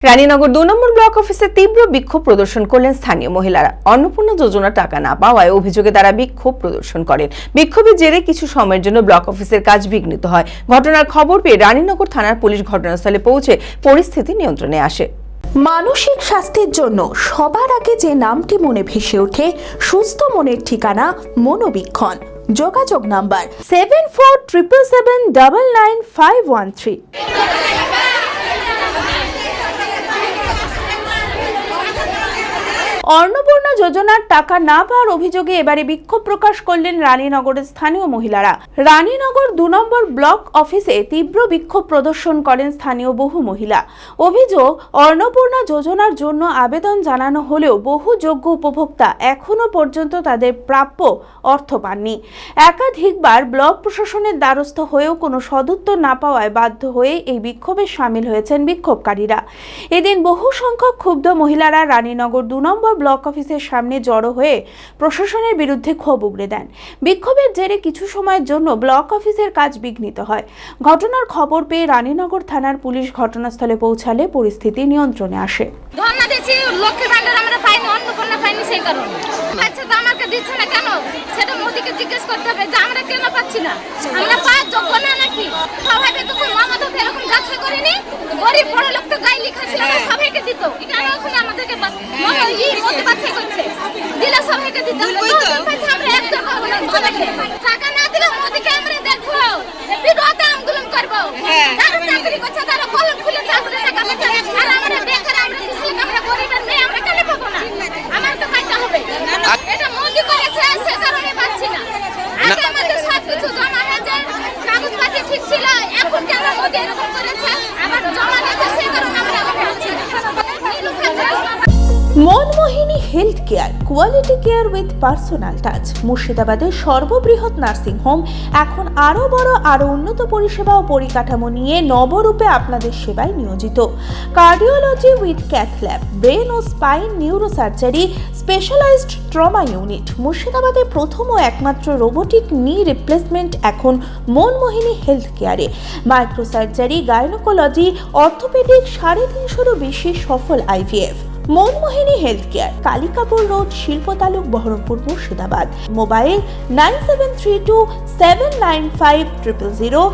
রানীনগর ২ নম্বর block অফিসে তীব্র বিক্ষোভ প্রদর্শন করলেন স্থানীয় মহিলারা। অন্নপূর্ণা যোজনা টাকা না পাওয়ায় অভিযোগে তারা বিক্ষোভ প্রদর্শন করেন। বিক্ষোভের জেরে কিছু সময়ের জন্য ব্লক অফিসের কাজ বিঘ্নিত হয়। ঘটনার খবর পেয়ে রানীনগর থানার পুলিশ ঘটনাস্থলে পৌঁছে পরিস্থিতি নিয়ন্ত্রণে আসে। মানসিক স্বাস্থ্যের জন্য সবার আগে যে নামটি মনে ভেসে ওঠে, সুস্থ মনের ঠিকানা মনোবীক্ষণ। যোগাযোগ নাম্বার 7477799513। অন্নপূর্ণা যোজনার টাকা না পাওয়ার অভিযোগে এবারে বিক্ষোভ প্রকাশ করলেন রানীনগরের স্থানীয় মহিলারা। রানীনগর ২ নম্বর ব্লক অফিসে তীব্র বিক্ষোভ প্রদর্শন করেন স্থানীয় বহু মহিলা। অভিযোগ, অন্নপূর্ণা যোজনার জন্য আবেদন জানানো হলেও বহু যোগ্য উপভোক্তা এখনো পর্যন্ত তাদের প্রাপ্য অর্থ পাননি। একাধিকবার ব্লক প্রশাসনের দ্বারস্থ হয়েও কোনো সদুত্তর না পাওয়ায় বাধ্য হয়ে এই বিক্ষোভে সামিল হয়েছেন বিক্ষোভকারীরা। এদিন বহু সংখ্যক ক্ষুব্ধ মহিলারা রানীনগর ২ নম্বর ব্লক অফিসের সামনে জড়ো হয়ে প্রশাসনের বিরুদ্ধে ক্ষোভ উগরে দেন। বিক্ষোভের জেরে কিছু সময়ের জন্য ব্লক অফিসের কাজ বিঘ্নিত হয়। ঘটনার খবর পেয়ে রানীনগর থানার পুলিশ ঘটনাস্থলে পৌঁছালে পরিস্থিতি নিয়ন্ত্রণে আসে। ধর্ণা দিয়েছি, লক্ষ্মী ভান্ডার আমরা পাইনি, অন্নপূর্ণা পাইনি, সেই কারণে আচ্ছা তো আমাকে দিচ্ছে না কেন সেটা মোদিকে জিজ্ঞেস করতে হবে যে আমরা কেন পাচ্ছি না। আমরা পাওয়ার যোগ্য না নাকি? সবাইকে তো কই মামা তো এরকম যাচ্ছে করিনি, গরিব বড় লোক তো গাই লেখা ছিল না, সবাইকে দিত। কেন এখন আমাদেরকে মোদি বাচ্চা করছে, দিলে সবাইকে দিতে হবে। আমরা একদম পাবো না, টাকা না দিলে মোদিকে আমরা দেখবো, বিরোধে আন্দোলন করবো। যারা চাকরি করছে তারা কলম খুলে চাকরি টাকা পাচ্ছে, আর আমরা বেকার, আমরা কিসলে আমরা গরিবের মেয়ে, আমরা কেন পাবো না? আমার তো পাইতে হবে। এটা মোদি করেছে, সে কারণে পাচ্ছি না। আগে আমাদের সব কিছু জমা হয়েছে, কাগজপত্র ঠিক ছিল, এখন কেন মোদি এরকম করেছে? আবার জমা হয়েছে, সে কারণে আমরা পাচ্ছি না। Manmohini health care, quality care with personal touch. মুর্শিদাবাদের সর্ববৃহৎ নার্সিং হোম এখন আরও বড়, আরও উন্নত পরিষেবা ও পরিকাঠামো নিয়ে নবরূপে আপনাদের সেবায় নিয়োজিত। Cardiology with cath lab, brain ও spine neurosurgery, specialised trauma unit. মুর্শিদাবাদে প্রথম ও একমাত্র রোবোটিক নি রিপ্লেসমেন্ট এখন মনমোহিনী হেলথ কেয়ারে। মাইক্রোসার্জারি, গাইনোকোলজি, অর্থোপেডিক, 350-এরও বেশি সফল IVF। Manmohini health care, Kalikapur road, শিল্পতালুক, বহরমপুর, মুর্শিদাবাদ। মোবাইল 9732795000।